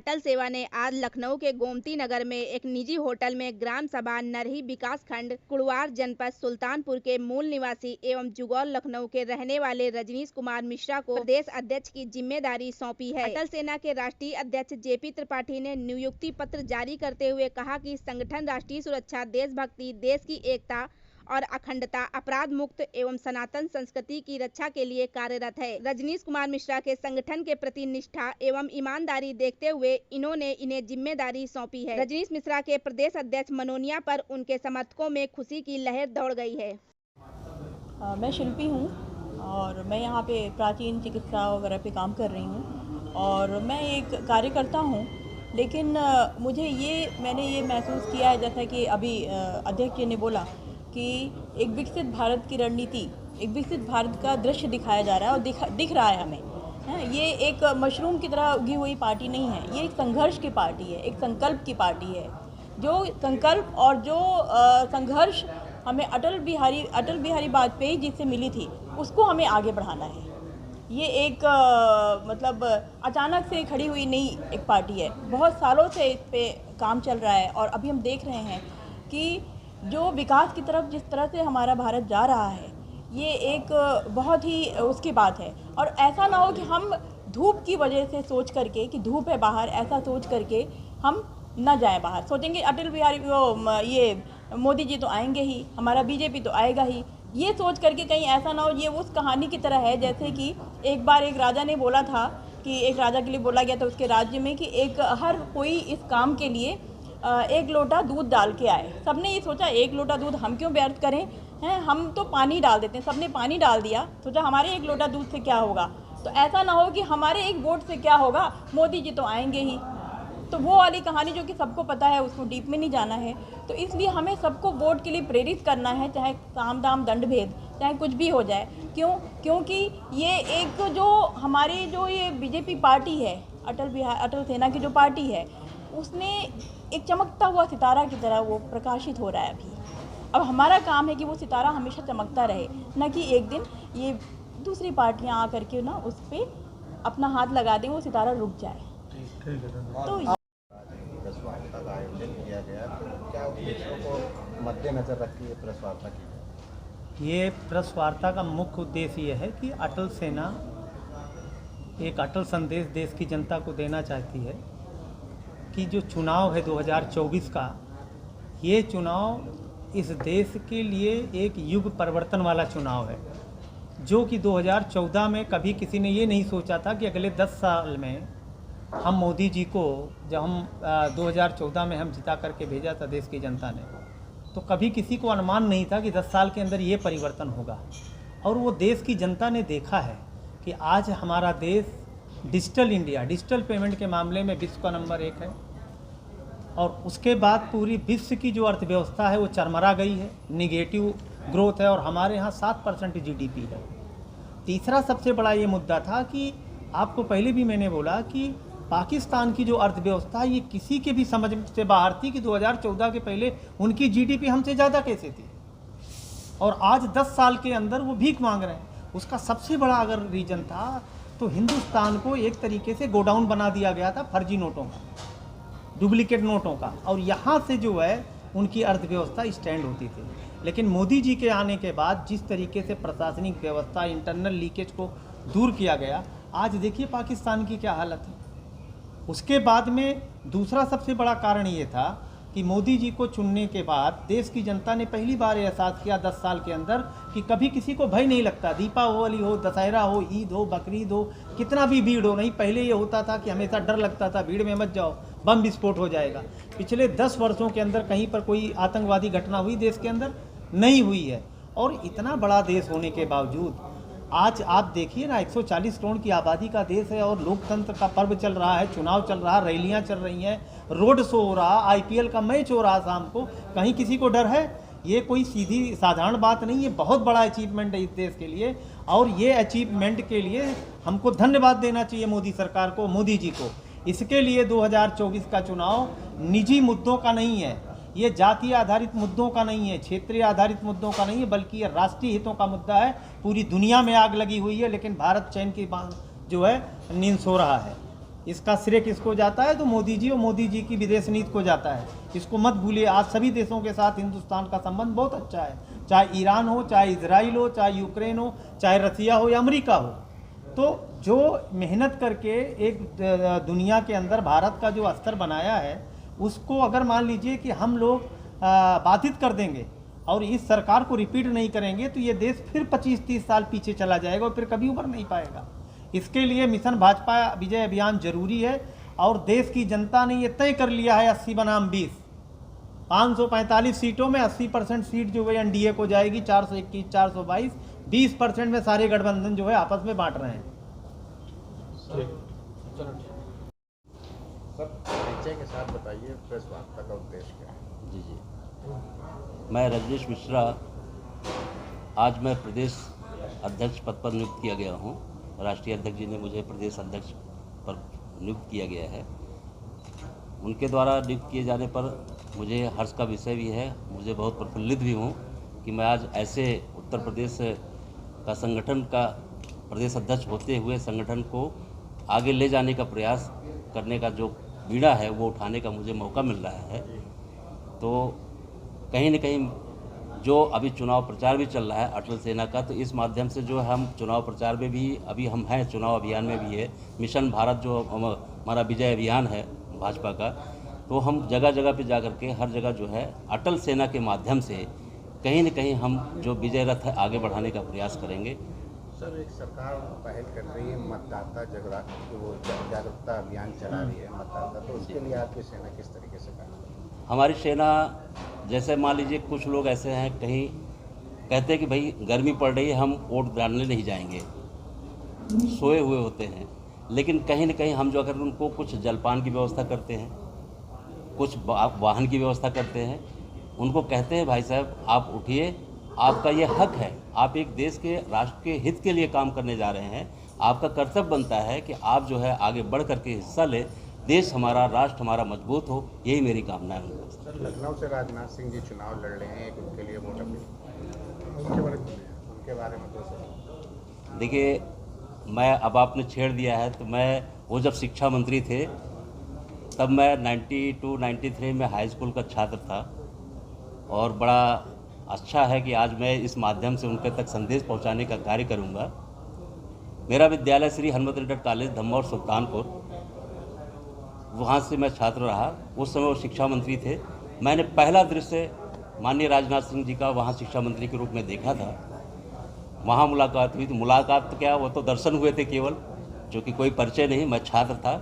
अटल सेवा ने आज लखनऊ के गोमती नगर में एक निजी होटल में ग्राम सभा नरही विकास खंड कुड़वार जनपद सुल्तानपुर के मूल निवासी एवं जुगौल लखनऊ के रहने वाले रजनीश कुमार मिश्रा को प्रदेश अध्यक्ष की जिम्मेदारी सौंपी है। अटल सेना के राष्ट्रीय अध्यक्ष जेपी त्रिपाठी ने नियुक्ति पत्र जारी करते हुए कहा कि संगठन राष्ट्रीय सुरक्षा, देशभक्ति, देश की एकता और अखंडता, अपराध मुक्त एवं सनातन संस्कृति की रक्षा के लिए कार्यरत है। रजनीश कुमार मिश्रा के संगठन के प्रति निष्ठा एवं ईमानदारी देखते हुए इन्होंने इन्हें जिम्मेदारी सौंपी है। रजनीश मिश्रा के प्रदेश अध्यक्ष मनोनिया पर उनके समर्थकों में खुशी की लहर दौड़ गई है। मैं शिल्पी हूँ और मैं यहाँ पे प्राचीन चिकित्सा वगैरह पे काम कर रही हूँ और मैं एक कार्यकर्ता हूँ। लेकिन मैंने ये महसूस किया है, जैसा कि अभी अध्यक्ष जी ने बोला कि एक विकसित भारत की रणनीति, एक विकसित भारत का दृश्य दिखाया जा रहा है और दिख रहा है हमें। ये एक मशरूम की तरह उगी हुई पार्टी नहीं है, ये एक संघर्ष की पार्टी है, एक संकल्प की पार्टी है। जो संकल्प और जो संघर्ष हमें अटल बिहारी वाजपेयी जी से मिली थी, उसको हमें आगे बढ़ाना है। ये एक मतलब अचानक से खड़ी हुई नई एक पार्टी है, बहुत सालों से इस पे काम चल रहा है और अभी हम देख रहे हैं कि जो विकास की तरफ जिस तरह से हमारा भारत जा रहा है, ये एक बहुत ही उसकी बात है। और ऐसा ना हो कि हम धूप की वजह से सोच करके कि धूप है बाहर, ऐसा सोच करके हम ना जाएं बाहर, सोचेंगे अटल बिहारी ये मोदी जी तो आएंगे ही, हमारा बीजेपी तो आएगा ही, ये सोच करके कहीं ऐसा ना हो ये उस कहानी की तरह है जैसे कि एक बार एक राजा ने बोला था कि एक राजा के लिए बोला गया था उसके राज्य में कि हर कोई इस काम के लिए एक लोटा दूध डाल के आए। सबने ये सोचा एक लोटा दूध हम क्यों व्यर्थ करें, हैं हम तो पानी डाल देते हैं। सबने पानी डाल दिया, सोचा हमारे एक लोटा दूध से क्या होगा, तो ऐसा ना हो कि हमारे एक वोट से क्या होगा, मोदी जी तो आएंगे ही। तो वो वाली कहानी जो कि सबको पता है, उसको डीप में नहीं जाना है। तो इसलिए हमें सबको वोट के लिए प्रेरित करना है, चाहे साम दाम दंड भेद, चाहे कुछ भी हो जाए। क्योंकि ये एक जो हमारी जो ये बीजेपी पार्टी है, अटल सेना की जो पार्टी है, उसने एक चमकता हुआ सितारा की तरह वो प्रकाशित हो रहा है अभी। अब हमारा काम है कि वो सितारा हमेशा चमकता रहे, न कि एक दिन ये दूसरी पार्टियां आकर के ना उस पर अपना हाथ लगा दें, वो सितारा रुक जाए। तो प्रेस वार्ता का आयोजन किया गया, तो क्या उद्देश्यों को मद्देनजर रख के प्रेस वार्ता की? ये प्रेस वार्ता का मुख्य उद्देश्य ये है कि अटल सेना एक अटल संदेश देश की जनता को देना चाहती है कि जो चुनाव है 2024 का, ये चुनाव इस देश के लिए एक युग परिवर्तन वाला चुनाव है, जो कि 2014 में कभी किसी ने ये नहीं सोचा था कि अगले 10 साल में हम मोदी जी को, जब हम 2014 में हम जिता करके भेजा था देश की जनता ने, तो कभी किसी को अनुमान नहीं था कि 10 साल के अंदर ये परिवर्तन होगा। और वो देश की जनता ने देखा है कि आज हमारा देश डिजिटल इंडिया, डिजिटल पेमेंट के मामले में विश्व का नंबर 1 है और उसके बाद पूरी विश्व की जो अर्थव्यवस्था है वो चरमरा गई है, निगेटिव ग्रोथ है और हमारे यहाँ 7% जीडीपी है। तीसरा सबसे बड़ा ये मुद्दा था कि आपको पहले भी मैंने बोला कि पाकिस्तान की जो अर्थव्यवस्था ये किसी के भी समझ से बाहर थी कि 2014 के पहले उनकी जीडीपी हमसे ज़्यादा कैसे थी और आज 10 साल के अंदर वो भीख मांग रहे हैं। उसका सबसे बड़ा अगर रीजन था तो हिंदुस्तान को एक तरीके से गोडाउन बना दिया गया था फर्जी नोटों का, डुप्लीकेट नोटों का, और यहाँ से जो है उनकी अर्थव्यवस्था स्टैंड होती थी। लेकिन मोदी जी के आने के बाद जिस तरीके से प्रशासनिक व्यवस्था, इंटरनल लीकेज को दूर किया गया, आज देखिए पाकिस्तान की क्या हालत है। उसके बाद में दूसरा सबसे बड़ा कारण ये था कि मोदी जी को चुनने के बाद देश की जनता ने पहली बार एहसास किया 10 साल के अंदर कि कभी किसी को भय नहीं लगता। दीपावली हो, दशहरा हो, ईद हो, बकरीद हो, कितना भी भीड़ हो, नहीं पहले ये होता था कि हमेशा डर लगता था भीड़ में मत जाओ, बम विस्फोट हो जाएगा। पिछले 10 वर्षों के अंदर कहीं पर कोई आतंकवादी घटना हुई देश के अंदर नहीं हुई है। और इतना बड़ा देश होने के बावजूद आज आप देखिए ना, 140 करोड़ की आबादी का देश है और लोकतंत्र का पर्व चल रहा है, चुनाव चल रहा है, रैलियां चल रही हैं, रोड शो हो रहा, आईपीएल का मैच हो रहा शाम को, कहीं किसी को डर है? ये कोई सीधी साधारण बात नहीं, ये बहुत बड़ा अचीवमेंट है इस देश के लिए। और ये अचीवमेंट के लिए हमको धन्यवाद देना चाहिए मोदी सरकार को, मोदी जी को। इसके लिए 2024 का चुनाव निजी मुद्दों का नहीं है, ये जातीय आधारित मुद्दों का नहीं है, क्षेत्रीय आधारित मुद्दों का नहीं है, बल्कि ये राष्ट्रीय हितों का मुद्दा है। पूरी दुनिया में आग लगी हुई है, लेकिन भारत चैन की जो है नींद सो रहा है। इसका श्रेय किसको जाता है? तो मोदी जी और मोदी जी की विदेश नीति को जाता है। इसको मत भूलिए, आज सभी देशों के साथ हिंदुस्तान का संबंध बहुत अच्छा है, चाहे ईरान हो, चाहे इजराइल हो, चाहे यूक्रेन हो, चाहे रसिया हो या अमेरिका हो। तो जो मेहनत करके एक दुनिया के अंदर भारत का जो स्तर बनाया है, उसको अगर मान लीजिए कि हम लोग बाधित कर देंगे और इस सरकार को रिपीट नहीं करेंगे, तो ये देश फिर 25-30 साल पीछे चला जाएगा और फिर कभी उभर नहीं पाएगा। इसके लिए मिशन भाजपा विजय अभियान जरूरी है और देश की जनता ने ये तय कर लिया है 80 बनाम 20, 545 सीटों में 80% सीट जो है एनडीए को जाएगी, 421, 422, 20% में सारे गठबंधन जो है आपस में बांट रहे हैं। सर, परिचय के साथ बताइए प्रेस वार्ता का उद्देश्य क्या है? जी, मैं रजनीश मिश्रा, आज मैं प्रदेश अध्यक्ष पद पर नियुक्त किया गया हूँ। राष्ट्रीय अध्यक्ष जी ने मुझे प्रदेश अध्यक्ष पर नियुक्त किया गया है। उनके द्वारा नियुक्त किए जाने पर मुझे हर्ष का विषय भी है, मुझे बहुत प्रफुल्लित भी हूँ कि मैं आज ऐसे उत्तर प्रदेश का संगठन का प्रदेश अध्यक्ष होते हुए संगठन को आगे ले जाने का प्रयास करने का जो बीड़ा है वो उठाने का मुझे मौका मिल रहा है। तो कहीं न कहीं जो अभी चुनाव प्रचार भी चल रहा है अटल सेना का, तो इस माध्यम से जो हम चुनाव प्रचार में भी अभी हम हैं, चुनाव अभियान में भी है, मिशन भारत जो हमारा विजय अभियान है भाजपा का, तो हम जगह जगह पे जा कर के हर जगह जो है अटल सेना के माध्यम से कहीं न कहीं हम जो विजय रथ है आगे बढ़ाने का प्रयास करेंगे। सर, एक सरकार पहल कर रही है मतदाता जागरूकता अभियान चला रही है मतदाता, तो उसके लिए आपकी सेना किस तरीके से काम कर रही है? हमारी सेना, जैसे मान लीजिए कुछ लोग ऐसे हैं, कहीं कहते हैं कि भाई गर्मी पड़ रही है, हम वोट डालने नहीं जाएंगे, सोए हुए होते हैं, लेकिन कहीं न कहीं हम जो अगर उनको कुछ जलपान की व्यवस्था करते हैं, कुछ वाहन की व्यवस्था करते हैं, उनको कहते हैं भाई साहब आप उठिए, आपका ये हक है, आप एक देश के राष्ट्र के हित के लिए काम करने जा रहे हैं, आपका कर्तव्य बनता है कि आप जो है आगे बढ़ करके हिस्सा लें, देश हमारा, राष्ट्र हमारा मजबूत हो, यही मेरी कामना है। सर, लखनऊ से राजनाथ सिंह जी चुनाव लड़ रहे हैं, उनके लिए वोट अपील, उनके बारे में तो देखिए, मैं अब आपने छेड़ दिया है, तो मैं वो जब शिक्षा मंत्री थे तब मैं 92-93 में हाई स्कूल का छात्र था और बड़ा अच्छा है कि आज मैं इस माध्यम से उनके तक संदेश पहुंचाने का कार्य करूंगा। मेरा विद्यालय श्री हनुमत इंटर कॉलेज धम्मौर सुल्तानपुर, वहाँ से मैं छात्र रहा। उस समय वो शिक्षा मंत्री थे। मैंने पहला दृश्य माननीय राजनाथ सिंह जी का वहाँ शिक्षा मंत्री के रूप में देखा था। वहाँ मुलाकात हुई, तो मुलाकात तो क्या, वो तो दर्शन हुए थे केवल, जो कि कोई परिचय नहीं, मैं छात्र था।